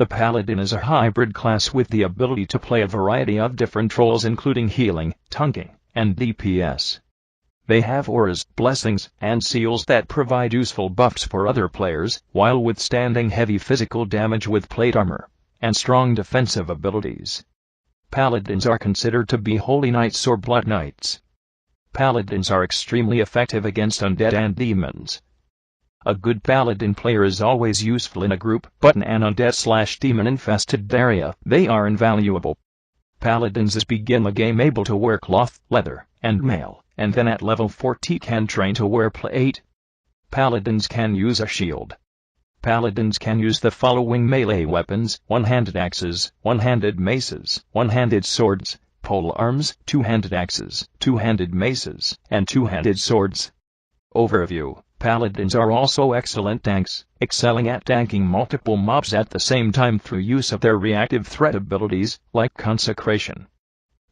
The Paladin is a hybrid class with the ability to play a variety of different roles including healing, tanking, and DPS. They have auras, blessings, and seals that provide useful buffs for other players, while withstanding heavy physical damage with plate armor and strong defensive abilities. Paladins are considered to be holy knights or blood knights. Paladins are extremely effective against undead and demons. A good paladin player is always useful in a group, but in an undead/demon-infested area, they are invaluable. Paladins begin the game able to wear cloth, leather, and mail, and then at level 40 can train to wear plate. Paladins can use a shield. Paladins can use the following melee weapons: one-handed axes, one-handed maces, one-handed swords, pole arms, two-handed axes, two-handed maces, and two-handed swords. Overview: Paladins are also excellent tanks, excelling at tanking multiple mobs at the same time through use of their reactive threat abilities, like Consecration.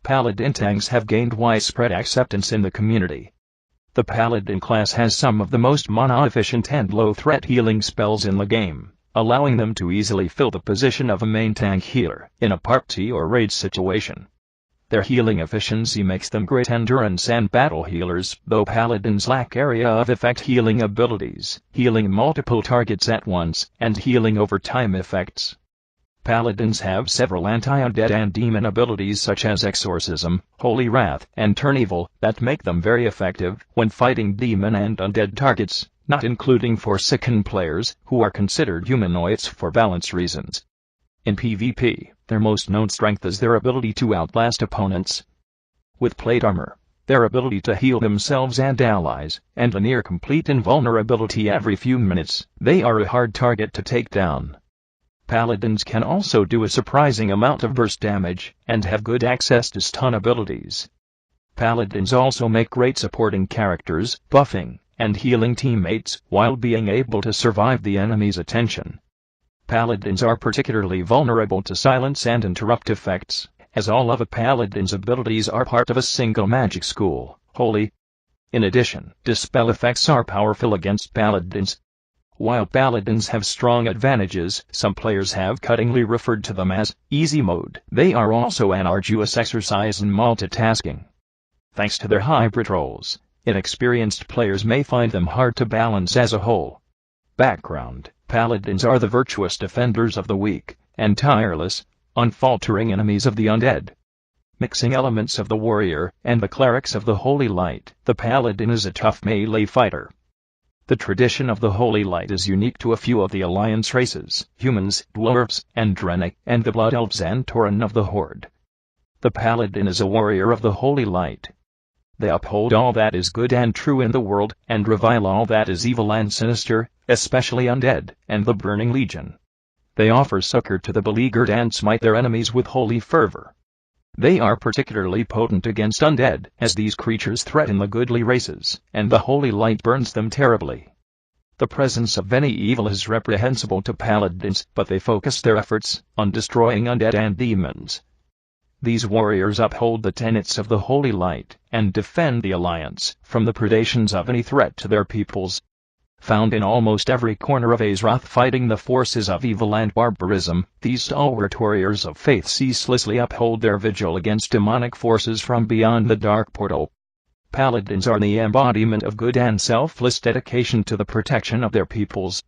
Paladin tanks have gained widespread acceptance in the community. The Paladin class has some of the most mana-efficient and low-threat healing spells in the game, allowing them to easily fill the position of a main tank healer in a party or raid situation. Their healing efficiency makes them great endurance and battle healers, though Paladins lack area of effect healing abilities, healing multiple targets at once, and healing over time effects. Paladins have several anti-undead and demon abilities such as Exorcism, Holy Wrath, and Turn Evil, that make them very effective when fighting demon and undead targets, not including Forsaken players, who are considered humanoids for balance reasons. In PvP, their most known strength is their ability to outlast opponents. With plate armor, their ability to heal themselves and allies, and a near-complete invulnerability every few minutes, they are a hard target to take down. Paladins can also do a surprising amount of burst damage, and have good access to stun abilities. Paladins also make great supporting characters, buffing and healing teammates, while being able to survive the enemy's attention. Paladins are particularly vulnerable to silence and interrupt effects, as all of a paladin's abilities are part of a single magic school, Holy. In addition, dispel effects are powerful against paladins. While paladins have strong advantages, some players have cuttingly referred to them as easy mode. They are also an arduous exercise in multitasking. Thanks to their hybrid roles, inexperienced players may find them hard to balance as a whole. Background: Paladins are the virtuous defenders of the weak, and tireless, unfaltering enemies of the undead. Mixing elements of the warrior and the clerics of the Holy Light, the Paladin is a tough melee fighter. The tradition of the Holy Light is unique to a few of the Alliance races: humans, dwarves, and Drenic, and the Blood Elves and Tauren of the Horde. The Paladin is a warrior of the Holy Light. They uphold all that is good and true in the world, and revile all that is evil and sinister, especially undead, and the Burning Legion. They offer succor to the beleaguered and smite their enemies with holy fervor. They are particularly potent against undead, as these creatures threaten the goodly races, and the Holy Light burns them terribly. The presence of any evil is reprehensible to Paladins, but they focus their efforts on destroying undead and demons. These warriors uphold the tenets of the Holy Light, and defend the Alliance from the predations of any threat to their peoples. Found in almost every corner of Azeroth fighting the forces of evil and barbarism, these stalwart warriors of faith ceaselessly uphold their vigil against demonic forces from beyond the Dark Portal. Paladins are the embodiment of good and selfless dedication to the protection of their peoples.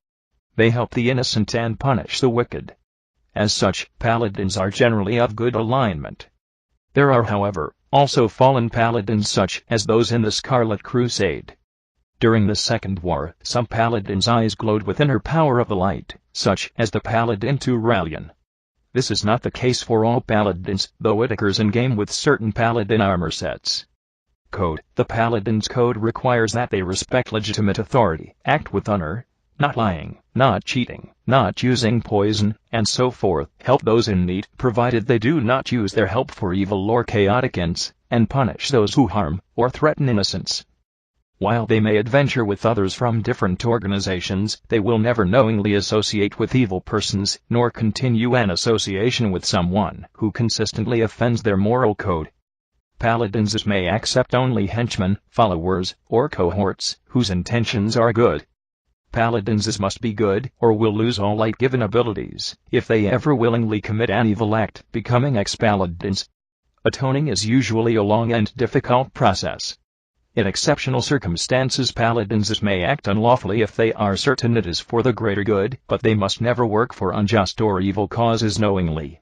They help the innocent and punish the wicked. As such, Paladins are generally of good alignment. There are, however, also fallen Paladins such as those in the Scarlet Crusade. During the Second War, some Paladins' eyes glowed with inner power of the light, such as the Paladin Turalian. This is not the case for all Paladins, though it occurs in-game with certain Paladin armor sets. Code: the Paladin's code requires that they respect legitimate authority, act with honor, not lying, not cheating, not using poison, and so forth, help those in need, provided they do not use their help for evil or chaotic ends, and punish those who harm or threaten innocents. While they may adventure with others from different organizations, they will never knowingly associate with evil persons, nor continue an association with someone who consistently offends their moral code. Paladins may accept only henchmen, followers, or cohorts whose intentions are good. Paladins must be good, or will lose all light-given abilities, if they ever willingly commit an evil act, becoming ex-paladins. Atoning is usually a long and difficult process. In exceptional circumstances, paladins may act unlawfully if they are certain it is for the greater good, but they must never work for unjust or evil causes knowingly.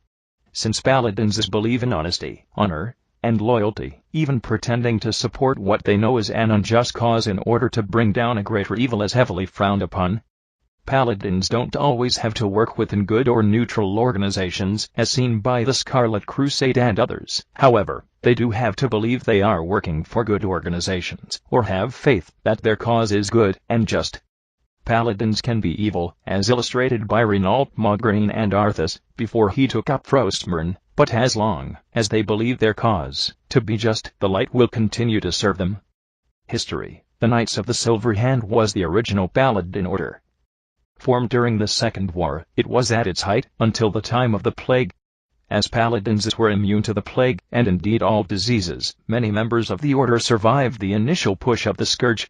Since paladins believe in honesty, honor, and loyalty, even pretending to support what they know is an unjust cause in order to bring down a greater evil is heavily frowned upon. Paladins don't always have to work within good or neutral organizations, as seen by the Scarlet Crusade and others. However, they do have to believe they are working for good organizations, or have faith that their cause is good and just. Paladins can be evil, as illustrated by Renault Maugrain and Arthas, before he took up Frostmourne, but as long as they believe their cause to be just, the light will continue to serve them. History. The Knights of the Silver Hand was the original Paladin order. Formed during the Second War, it was at its height until the time of the plague. As paladins were immune to the plague, and indeed all diseases, many members of the order survived the initial push of the scourge.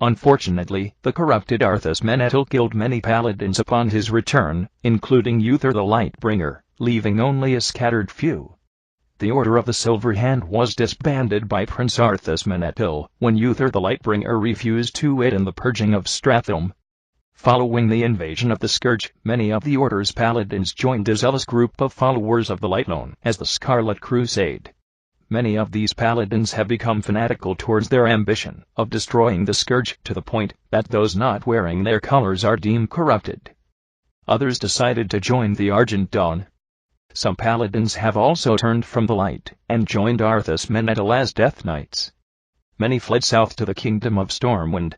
Unfortunately, the corrupted Arthas Menethil killed many paladins upon his return, including Uther the Lightbringer, leaving only a scattered few. The Order of the Silver Hand was disbanded by Prince Arthas Menethil when Uther the Lightbringer refused to aid in the purging of Stratholme. Following the invasion of the Scourge, many of the Order's paladins joined a zealous group of followers of the light known as the Scarlet Crusade. Many of these paladins have become fanatical towards their ambition of destroying the Scourge to the point that those not wearing their colors are deemed corrupted. Others decided to join the Argent Dawn. Some paladins have also turned from the light and joined Arthas Menethil as Death Knights. Many fled south to the Kingdom of Stormwind.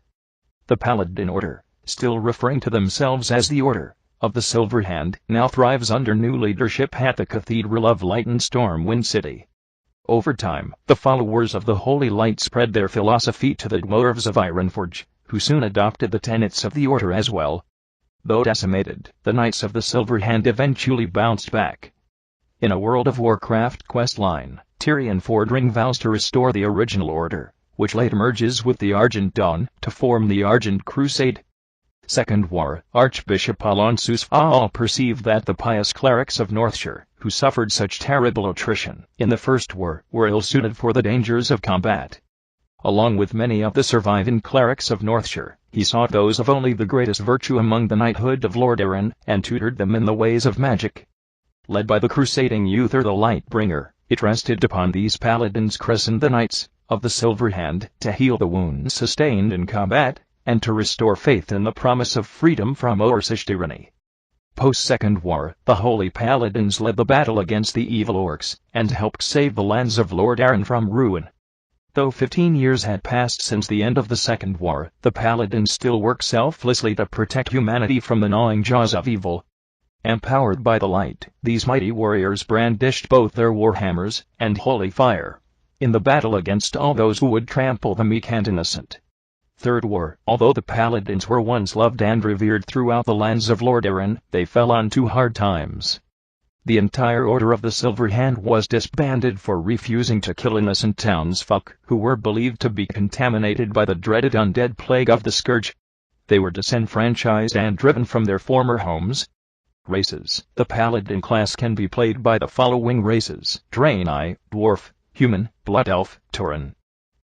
The Paladin Order, still referring to themselves as the Order of the Silver Hand, now thrives under new leadership at the Cathedral of Light in Stormwind City. Over time, the followers of the Holy Light spread their philosophy to the dwarves of Ironforge, who soon adopted the tenets of the Order as well. Though decimated, the Knights of the Silver Hand eventually bounced back. In a World of Warcraft questline, Tyrion Fordring vows to restore the original Order, which later merges with the Argent Dawn to form the Argent Crusade. Second War, Archbishop Alonsus Faal perceived that the pious clerics of Northshire, who suffered such terrible attrition in the First War, were ill-suited for the dangers of combat. Along with many of the surviving clerics of Northshire, he sought those of only the greatest virtue among the knighthood of Lord Arryn, and tutored them in the ways of magic. Led by the crusading Uther the Lightbringer, it rested upon these paladins christened the Knights of the Silver Hand to heal the wounds sustained in combat, and to restore faith in the promise of freedom from Orcish tyranny. Post-Second War, the Holy Paladins led the battle against the evil orcs, and helped save the lands of Lord Arryn from ruin. Though 15 years had passed since the end of the Second War, the Paladins still work selflessly to protect humanity from the gnawing jaws of evil. Empowered by the light, these mighty warriors brandished both their warhammers and holy fire in the battle against all those who would trample the meek and innocent. Third War. Although the Paladins were once loved and revered throughout the lands of Lord Arryn, they fell on 2 hard times. The entire Order of the Silver Hand was disbanded for refusing to kill innocent townsfolk who were believed to be contaminated by the dreaded undead plague of the Scourge. They were disenfranchised and driven from their former homes. Races. The Paladin class can be played by the following races: Draenei, Dwarf, Human, Blood Elf, Tauren.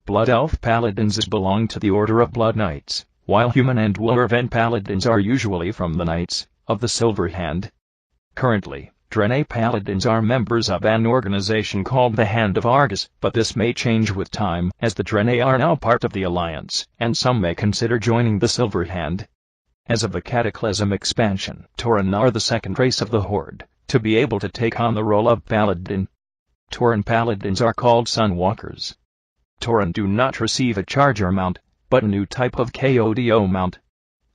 Blood Elf Paladins belong to the Order of Blood Knights, while Human and Dwarven Paladins are usually from the Knights of the Silver Hand. Currently, Draenei Paladins are members of an organization called the Hand of Argus, but this may change with time, as the Draenei are now part of the Alliance, and some may consider joining the Silver Hand. As of the Cataclysm expansion, Tauren are the second race of the Horde to be able to take on the role of Paladin. Tauren Paladins are called Sunwalkers. Tauren do not receive a charger mount, but a new type of KODO mount.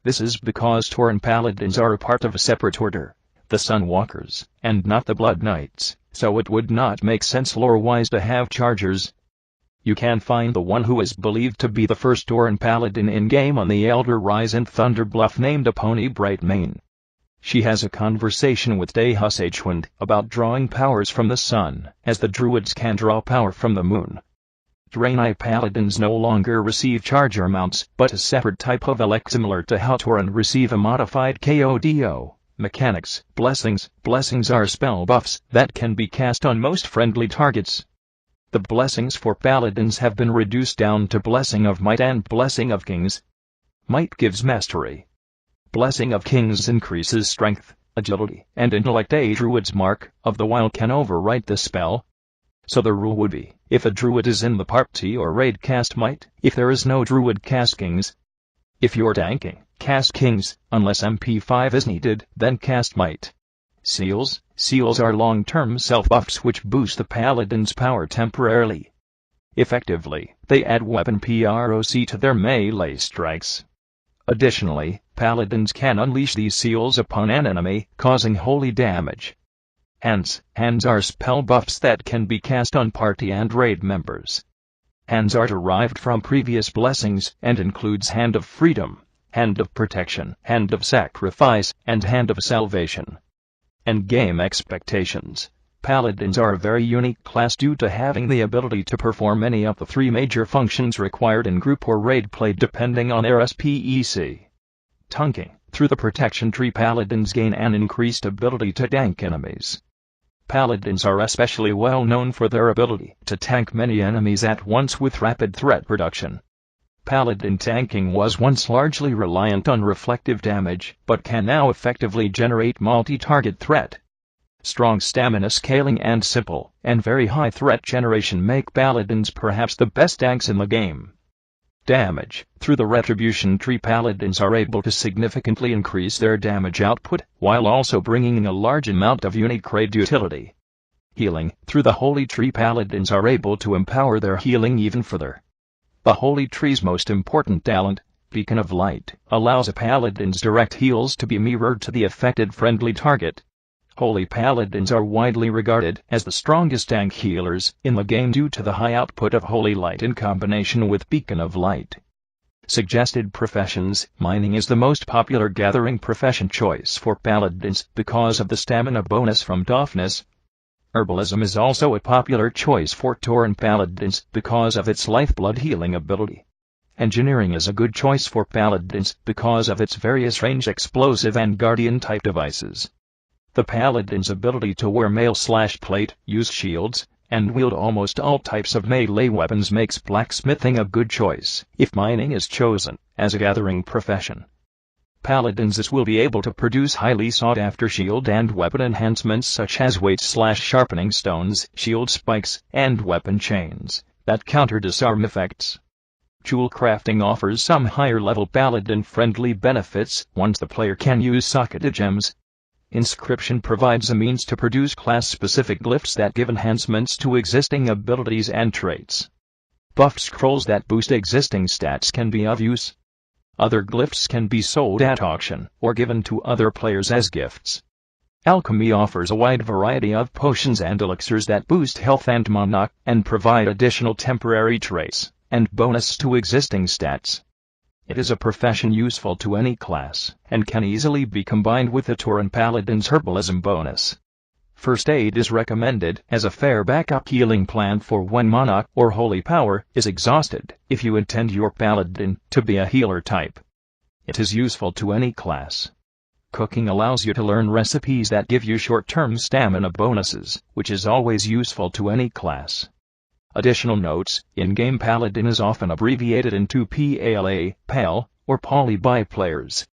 This is because Tauren Paladins are a part of a separate order, the Sunwalkers, and not the Blood Knights, so it would not make sense lore-wise to have chargers. You can find the one who is believed to be the first Tauren Paladin in-game on the Elder Rise and Thunder Bluff named Epony Brightmane. She has a conversation with Deus Agewind about drawing powers from the sun, as the Druids can draw power from the moon. Draenei Paladins no longer receive charger mounts, but a separate type of elect similar to how Tauren receive a modified KODO. Mechanics. Blessings. Blessings are spell buffs that can be cast on most friendly targets. The blessings for Paladins have been reduced down to Blessing of Might and Blessing of Kings. Might gives mastery. Blessing of Kings increases strength, agility, and intellect. A druid's mark of the wild can overwrite the spell. So the rule would be, if a druid is in the party or raid, cast Might. If there is no druid, cast Kings. If you're tanking, cast Kings. Unless MP5 is needed, then cast Might. Seals. Seals are long-term self-buffs which boost the Paladin's power temporarily. Effectively, they add weapon proc to their melee strikes. Additionally, Paladins can unleash these seals upon an enemy, causing holy damage. Hands. Hands are spell buffs that can be cast on party and raid members. Hands are derived from previous blessings and includes Hand of Freedom, Hand of Protection, Hand of Sacrifice, and Hand of Salvation. Endgame expectations. Paladins are a very unique class due to having the ability to perform any of the 3 major functions required in group or raid play depending on their SPEC. Tanking. Through the protection tree, Paladins gain an increased ability to tank enemies. Paladins are especially well known for their ability to tank many enemies at once with rapid threat reduction. Paladin tanking was once largely reliant on reflective damage, but can now effectively generate multi-target threat. Strong stamina scaling and simple and very high threat generation make Paladins perhaps the best tanks in the game. Damage. Through the retribution tree, Paladins are able to significantly increase their damage output, while also bringing a large amount of unique raid utility. Healing. Through the Holy Tree, Paladins are able to empower their healing even further. The Holy Tree's most important talent, Beacon of Light, allows a Paladin's direct heals to be mirrored to the affected friendly target. Holy Paladins are widely regarded as the strongest tank healers in the game due to the high output of Holy Light in combination with Beacon of Light. Suggested professions. Mining is the most popular gathering profession choice for Paladins because of the stamina bonus from toughness. Herbalism is also a popular choice for Tauren Paladins because of its lifeblood healing ability. Engineering is a good choice for Paladins because of its various range explosive and guardian type devices. The Paladin's ability to wear mail/plate, use shields, and wield almost all types of melee weapons makes blacksmithing a good choice if mining is chosen as a gathering profession. Paladins will be able to produce highly sought-after shield and weapon enhancements such as weight/sharpening stones, shield spikes, and weapon chains that counter disarm effects. Jewel crafting offers some higher-level Paladin-friendly benefits once the player can use socketed gems. Inscription provides a means to produce class-specific glyphs that give enhancements to existing abilities and traits. Buff scrolls that boost existing stats can be of use. Other glyphs can be sold at auction or given to other players as gifts. Alchemy offers a wide variety of potions and elixirs that boost health and mana and provide additional temporary traits and bonus to existing stats. It is a profession useful to any class, and can easily be combined with the Tauren Paladin's herbalism bonus. First aid is recommended as a fair backup healing plan for when mana or holy power is exhausted, if you intend your Paladin to be a healer type. It is useful to any class. Cooking allows you to learn recipes that give you short-term stamina bonuses, which is always useful to any class. Additional notes: in-game Paladin is often abbreviated into PALA, PAL, or Poly by players.